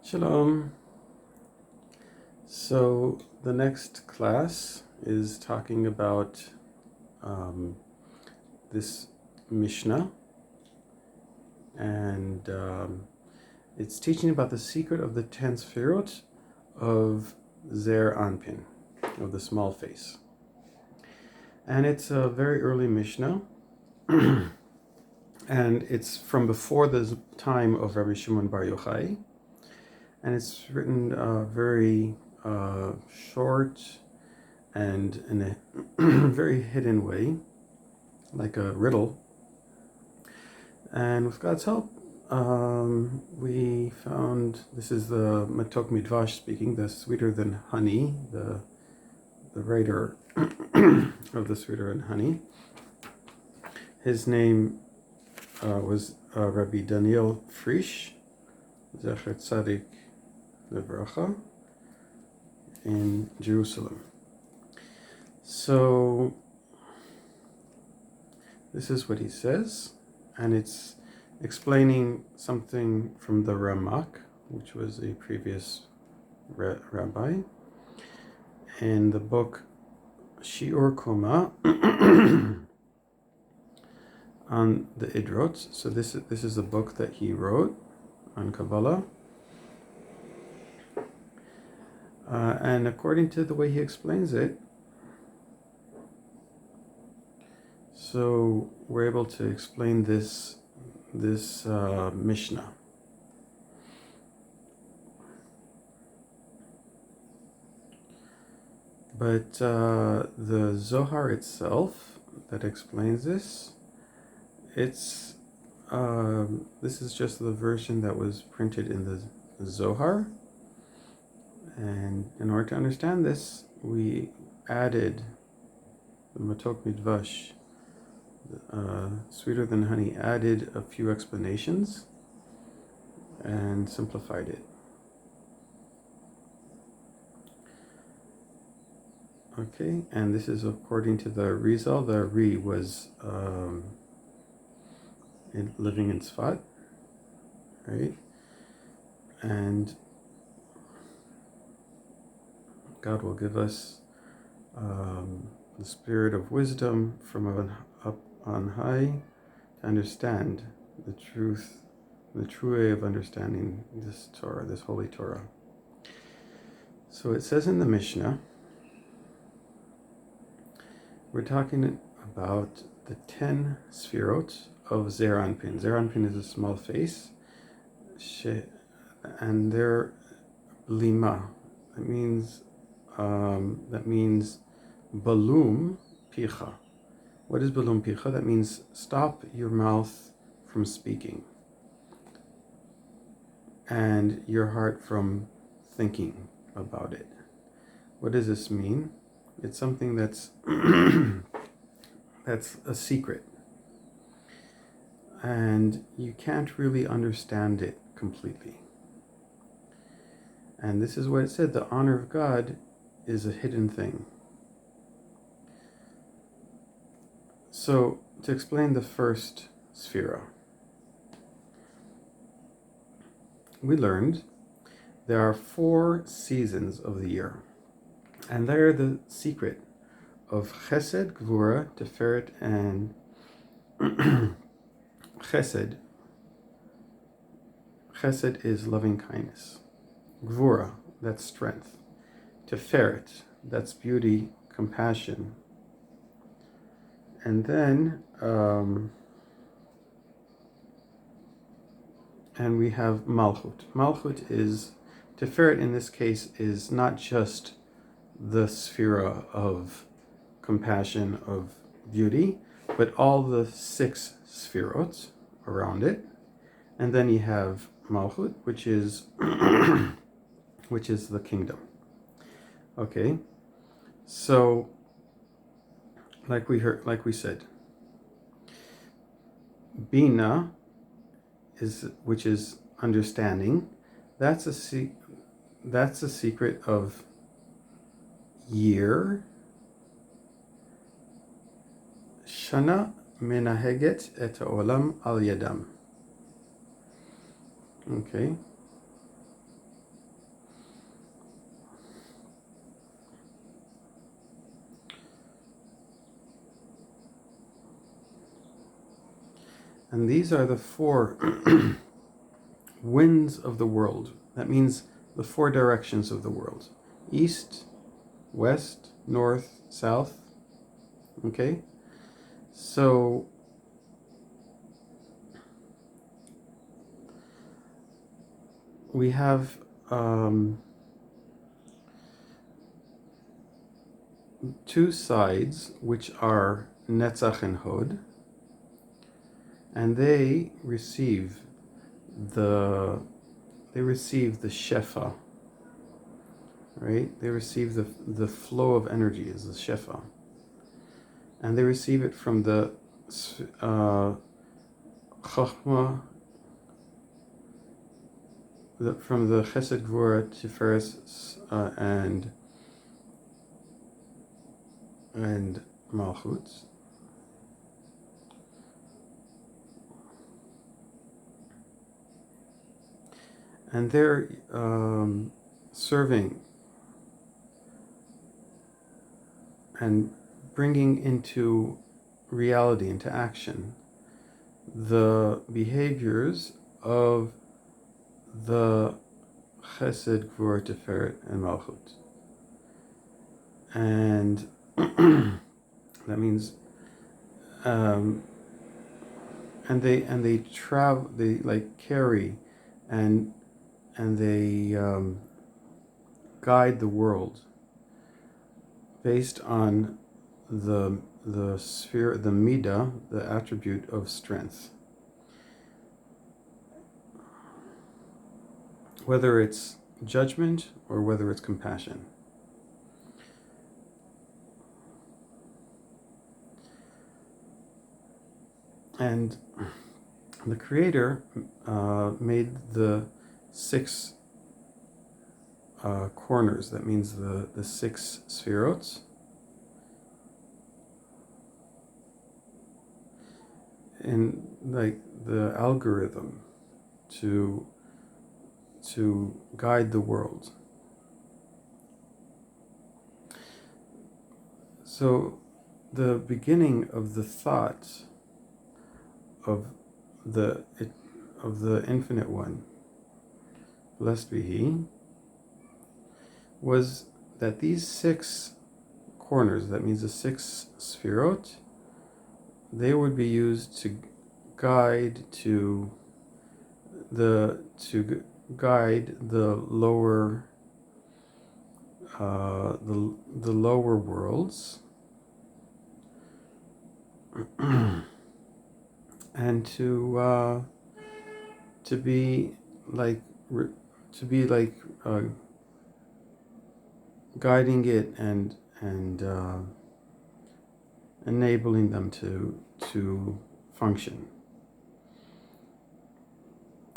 Shalom. So the next class is talking about this Mishnah, and it's teaching about the secret of the 10 Sfirot of Zer Anpin, of the small face. And it's a very early Mishnah, and it's from before the time of Rabbi Shimon Bar Yochai. And it's written very short and in a very hidden way, like a riddle. And with God's help, we found, this is the Matok Midvash speaking, the Sweeter Than Honey, the writer of the Sweeter Than Honey. His name was Rabbi Daniel Frisch, Zecher Tzadik Levracha, in Jerusalem. So this is what he says, and it's explaining something from the Ramak, which was a previous rabbi, in the book Shiur Koma on the Idrot. So this is a book that he wrote on Kabbalah. And according to the way he explains it, so we're able to explain this Mishnah. But the Zohar itself that explains this, this is just the version that was printed in the Zohar. And in order to understand this, we added the Matok Midvash, Sweeter Than Honey, added a few explanations and simplified it. Okay, and this is according to the Rizal. The Ri was living in Sfat, right? And God will give us the spirit of wisdom from up on high to understand the truth, the true way of understanding this Torah, this holy Torah. So it says in the Mishnah, we're talking about the 10 Sfirot of Zer Anpin. Zer Anpin is a small face, and they're lima. That means balum picha. What is balum picha? That means stop your mouth from speaking and your heart from thinking about it. What does this mean? It's something that's that's a secret, and you can't really understand it completely. And this is what it said: the honor of God is a hidden thing. So, to explain the first sphera, we learned there are 4 seasons of the year, and they're the secret of Chesed, Gvura, Tiferet, and Chesed. Chesed is loving kindness. Gvura, that's strength. Tiferet, that's beauty, compassion. And then, and we have Malchut. Malchut is, Tiferet in this case is not just the sphera of compassion, of beauty, but all the 6 sphirot around it. And then you have Malchut, which is which is the kingdom. Okay, so like we said, Bina which is understanding. That's a secret of year. Shana menaheget et olam al yadam. Okay. And these are the four winds of the world. That means the four directions of the world: east, west, north, south. Okay? So we have two sides, which are Netzach and Hod, and they receive the Shefa, right? They receive the flow of energy is the Shefa, and they receive it from the Chachma, from the Chesed, Gvura, Tiferes, and Malchut. And they're serving and bringing into reality, into action, the behaviors of the Chesed, Gvura, Tiferet, and Malchut. And that means, and they travel, they like carry, and they guide the world based on the sphere, the midah, the attribute of strength. Whether it's judgment or whether it's compassion. And the Creator made the six corners. That means the six sphirot. In like the algorithm to guide the world. So the beginning of the thought of the Infinite One, blessed be He, was that these six corners, that means the six sphirot, they would be used to guide the lower the lower worlds, and to be like guiding it and enabling them to function.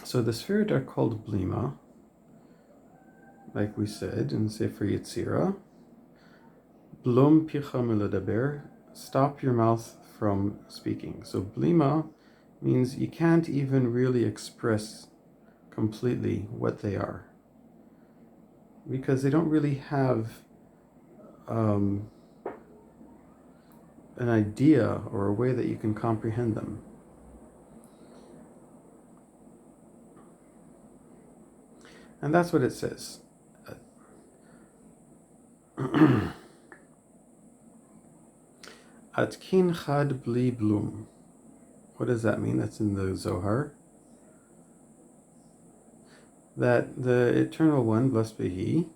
So the Sphirot are called Blima, like we said in Sefer Yetzirah. Blum picha miledaber, stop your mouth from speaking. So Blima means you can't even really express completely what they are, because they don't really have an idea or a way that you can comprehend them. And that's what it says. Atkin chad bli blum. What does that mean? That's in the Zohar. That the Eternal One, blessed be He,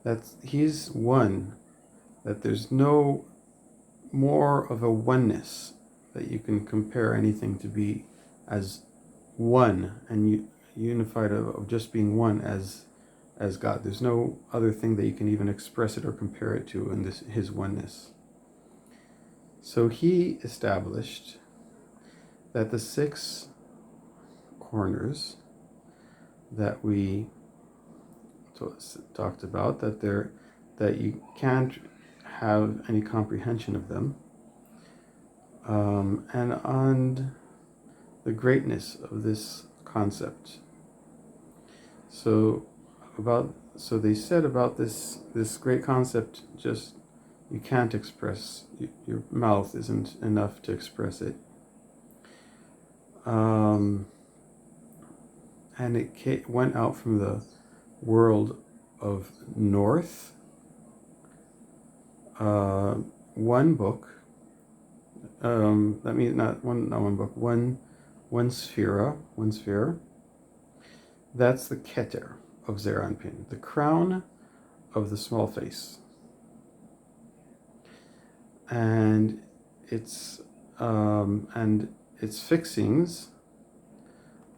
that He's one, that there's no more of a oneness, that you can compare anything to be as one and unified of just being one as God. There's no other thing that you can even express it or compare it to in His oneness. So He established that the six corners that we talked about, that you can't have any comprehension of them, and on the greatness of this concept. So they said about this great concept, just you can't express, your mouth isn't enough to express it. and it went out from the world of north. One book. That means not one book. One sphere. That's the Keter of Zeir Anpin, the crown of the small face, and its fixings,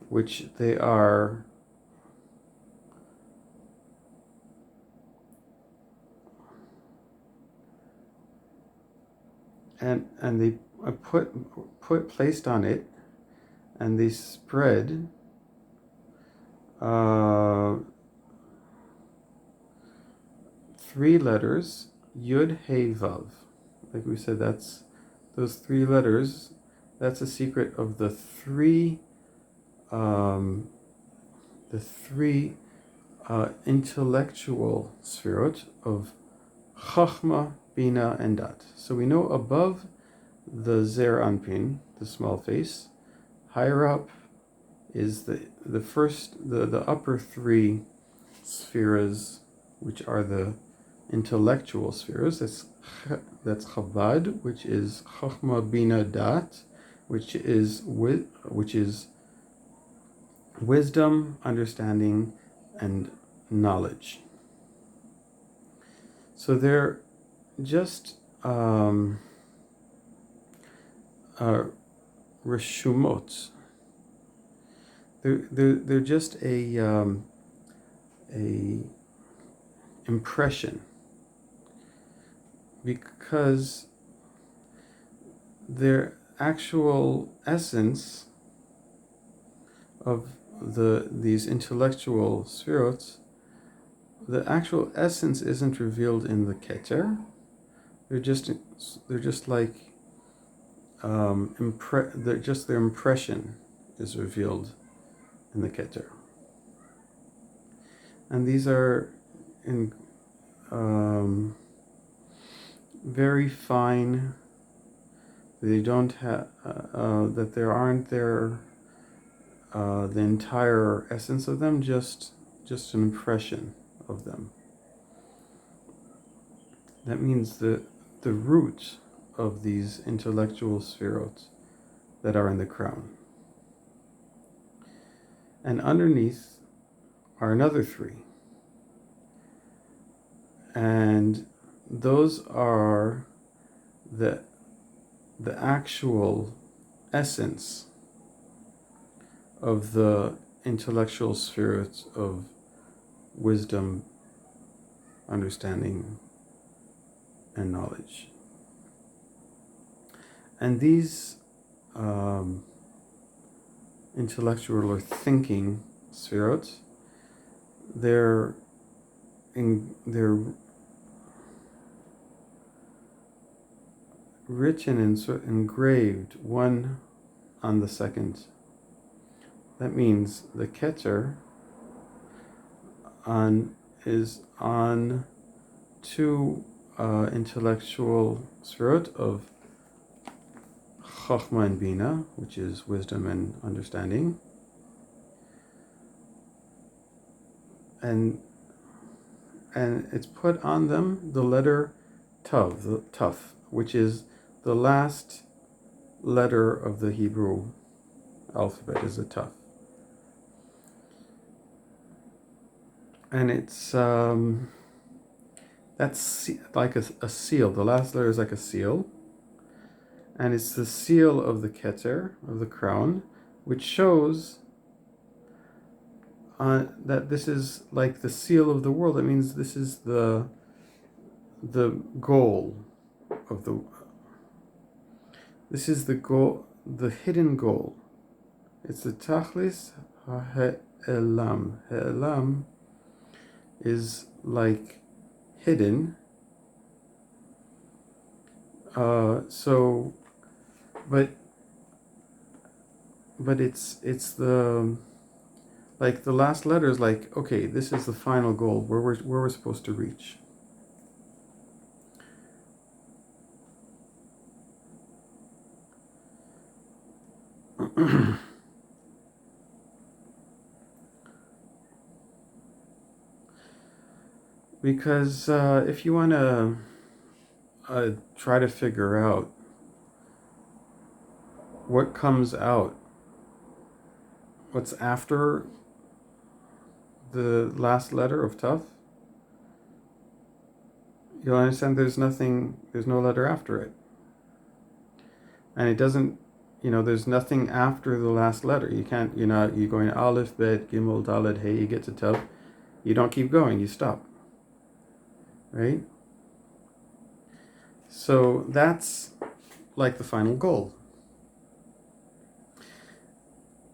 which they are and they placed on it, and they spread three letters, Yud Hey Vav. Like we said, that's those three letters. That's a secret of the three intellectual sfirot of Chachma, Bina, and Dat. So we know above the Zeir Anpin, the small face, higher up is the upper three spheres, which are the intellectual spheres. That's Chabad, which is Chachma, Bina, Dat, which is wisdom, understanding, and knowledge. So they're just reshumot. They're just a impression, because their actual essence of these intellectual spherots, the actual essence isn't revealed in the Keter. They're just like their impression is revealed in the Keter. And these are in very fine. They don't have that there aren't the entire essence of them, just an impression of them. That means the root of these intellectual spherots that are in the crown. And underneath are another three. And those are the actual essence of the intellectual spherots of wisdom, understanding, and knowledge. And these intellectual or thinking spherots, they're written and engraved one on the second. That means the Keter is on two intellectual spherot of Chachma and Bina, which is wisdom and understanding, and it's put on them the letter Tuf, which is the last letter of the Hebrew alphabet, is a Tuf. And it's that's like a seal. The last letter is like a seal, and it's the seal of the Keter, of the crown, which shows that this is like the seal of the world. That means this is the goal of this is the goal, the hidden goal. It's the Tachlis Ha'elam. Ha'elam is like hidden. But it's the, like, the last letter is like, okay, this is the final goal where we're supposed to reach. Because if you want to try to figure out what comes out, what's after the last letter of Tav, you'll understand there's no letter after it. And it doesn't, there's nothing after the last letter. You can't, you're going Aleph, Bet, Gimel, Dalet, Hey, you get to Tav. You don't keep going, you stop. Right? So that's like the final goal.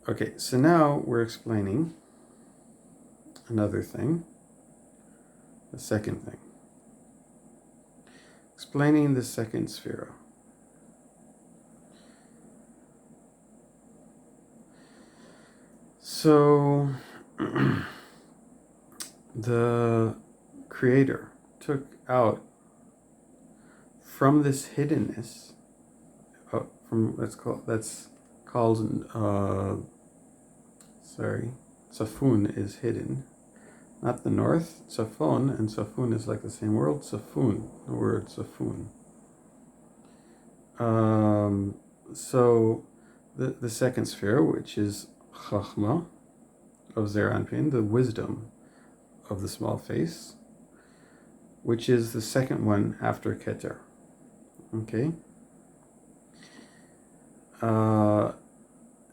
Okay, so now we're explaining another thing, the second thing. Explaining the second sphera. So the Creator took out from this hiddenness, that's called Safun is hidden, not the north. Safon and Safun is like the same word. Safun, the word Safun. So the second sphere, which is Chachma of Zer Anpin, the wisdom of the small face, which is the second one after Keter. Okay?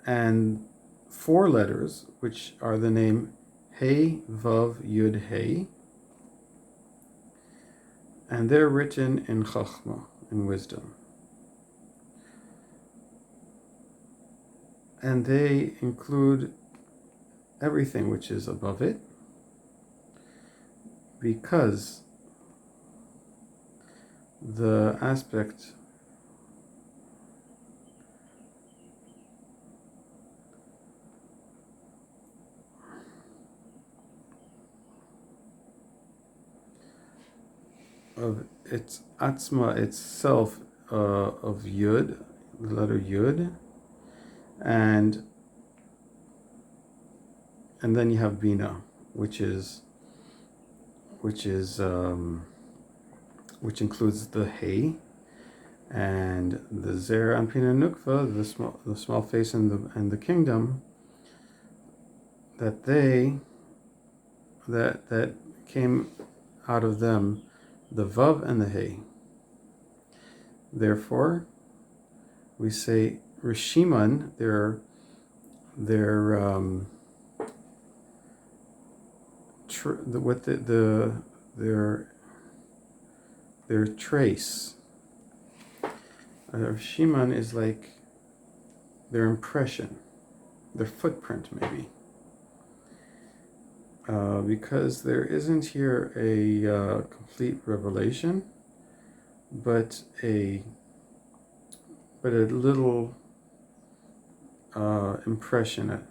And 4 letters, which are the name Hey, Vav, Yud, Hey, and they're written in Chachma, in wisdom. And they include everything which is above it, because the aspect of its atzma itself, of Yud, the letter Yud, and then you have Bina, which includes the Hey and the Zer Anpin and Nukva, the small face and the kingdom, that came out of them, the Vav and the Hey. Therefore, we say Rishiman, their trace. Rishiman is like their impression, their footprint, maybe. Because there isn't here a complete revelation, but a little impression.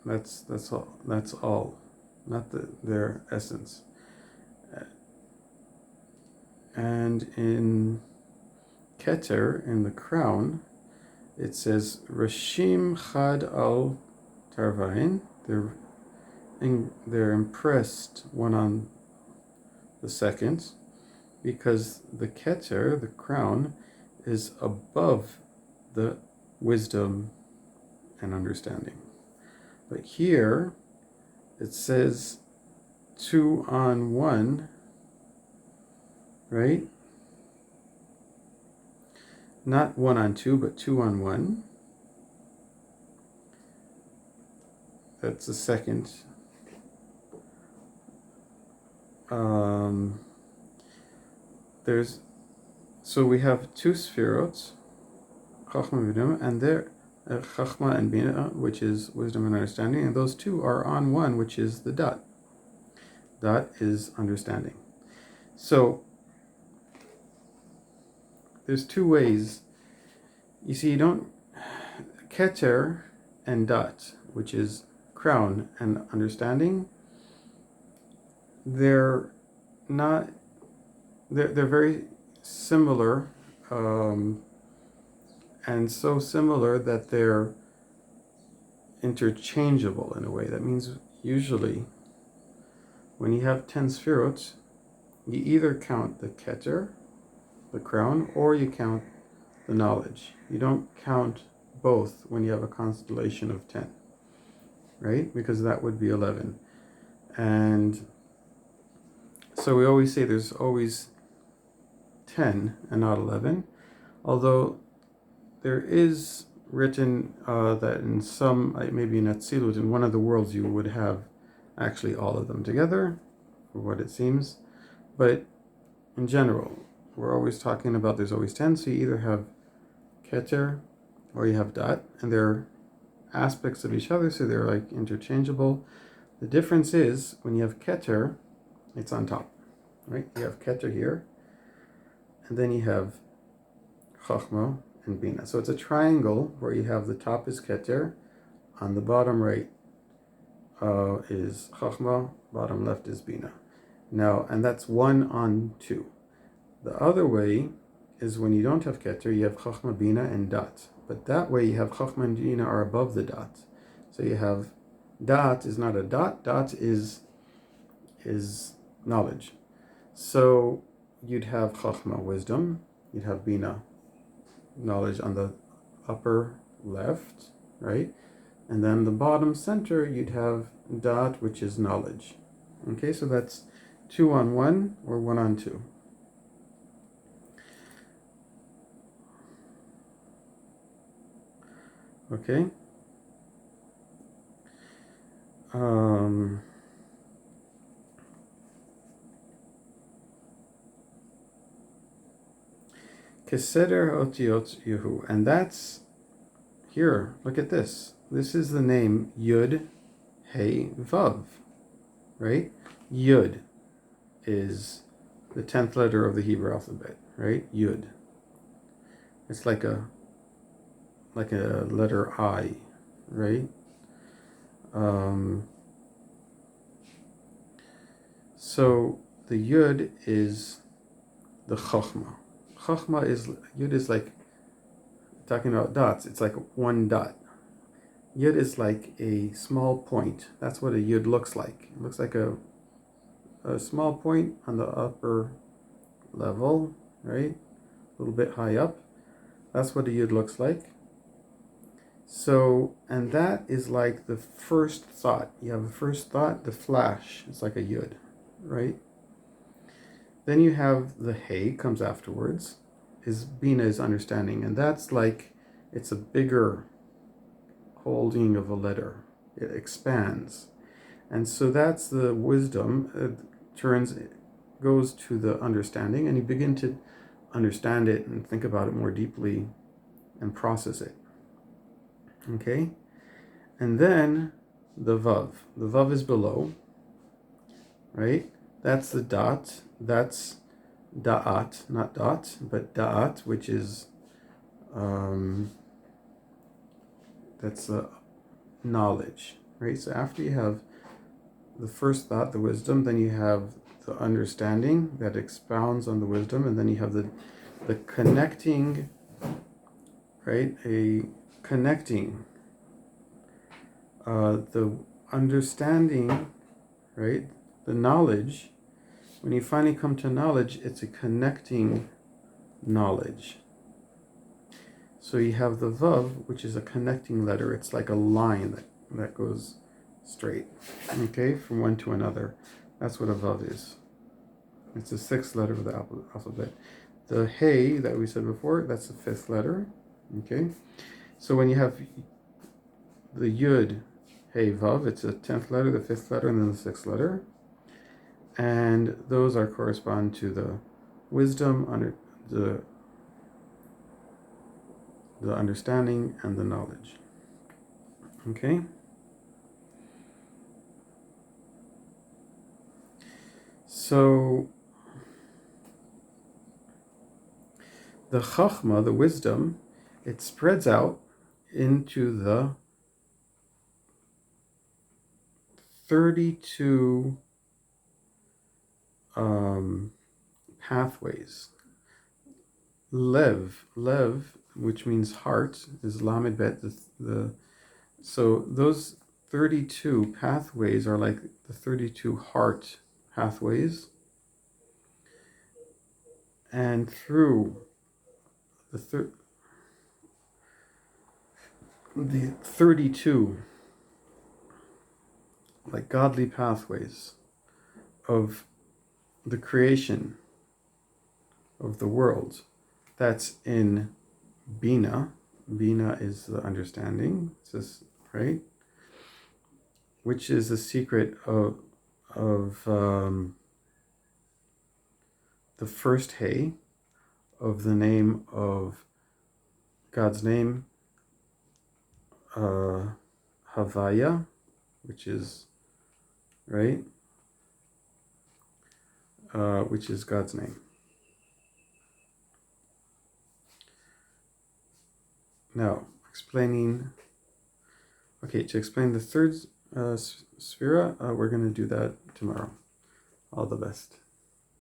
That's all, not their essence. And in Keter, in the crown, it says Rashim Chad al Tarvain. They're impressed one on the second, because the Keter, the crown, is above the wisdom and understanding. But here it says 2 on 1, right? Not 1 on 2, but 2 on 1. That's the second. So we have 2 sphirot, Chachma and Bina, and there Chachma and Bina, which is wisdom and understanding, and those 2 are on 1, which is the dot. Dot is understanding. So there's 2 ways. You see, you don't Keter and dot, which is crown and understanding. They're very similar, and so similar that they're interchangeable in a way. That means usually when you have 10 sphirot, you either count the keter, the crown, or you count the knowledge. You don't count both when you have a constellation of 10, right? Because that would be 11. And so we always say there's always 10 and not 11, although there is written that in some, maybe in Atzilut, in one of the worlds, you would have actually all of them together, for what it seems. But in general, we're always talking about there's always 10, so you either have keter or you have dot, and they're aspects of each other, so they're like interchangeable. The difference is when you have keter, it's on top, right? You have keter here, and then you have chachma and bina. So it's a triangle where you have the top is keter, on the bottom right is chachma, bottom left is bina. Now, and that's 1 on 2. The other way is when you don't have keter, you have chachma, bina, and dot. But that way you have chachma and bina are above the dot. So you have dot is not a dot, dot is knowledge. So you'd have chachma, wisdom, you'd have bina, knowledge on the upper left, right? And then the bottom center, you'd have dot, which is knowledge. Okay, so that's 2 on 1 or 1 on 2. Okay. Keseder otiot Yehu, and that's here. Look at this. This is the name Yud, Hey, Vav, right? Yud is the 10th letter of the Hebrew alphabet, right? Yud. It's like a letter I, right? So the Yud is the Chachma. Chachma is, Yud is like, talking about dots, it's like 1 dot. Yud is like a small point. That's what a Yud looks like. It looks like a small point on the upper level, right? A little bit high up. That's what a Yud looks like. So, and that is like the first thought. You have the first thought, the flash. It's like a Yud, right? Then you have the Hey comes afterwards. Is Bina is understanding, and that's like, it's a bigger holding of a letter. It expands. And so that's the wisdom. Goes to the understanding, and you begin to understand it and think about it more deeply and process it. Okay? And then the Vav. The Vav is below, right? That's the dot. That's Da'at, not dot, but Da'at, which is, that's knowledge, right? So after you have the first thought, the wisdom, then you have the understanding that expounds on the wisdom, and then you have the connecting, right? A connecting, the understanding, right? The knowledge. When you finally come to knowledge, it's a connecting knowledge. So you have the Vav, which is a connecting letter. It's like a line that goes straight, okay, from one to another. That's what a Vav is. It's the 6th letter of the alphabet. The Hey that we said before, that's the 5th letter, okay? So when you have the Yud, Hey, Vav, it's the 10th letter, the 5th letter, and then the 6th letter. And those correspond to the wisdom, the understanding, and the knowledge. Okay? So the Chachma, the wisdom, it spreads out into the 32 pathways. Lev, which means heart, is Lamed Bet. So those 32 pathways are like the 32 heart pathways. And through the 32 like godly pathways of the creation of the world, that's in Bina. Bina is the understanding, right? Which is the secret of the first Hey of the name of God's name, Havaya, which is, right? Which is God's name. Now, to explain the third Sphira, we're going to do that tomorrow. All the best.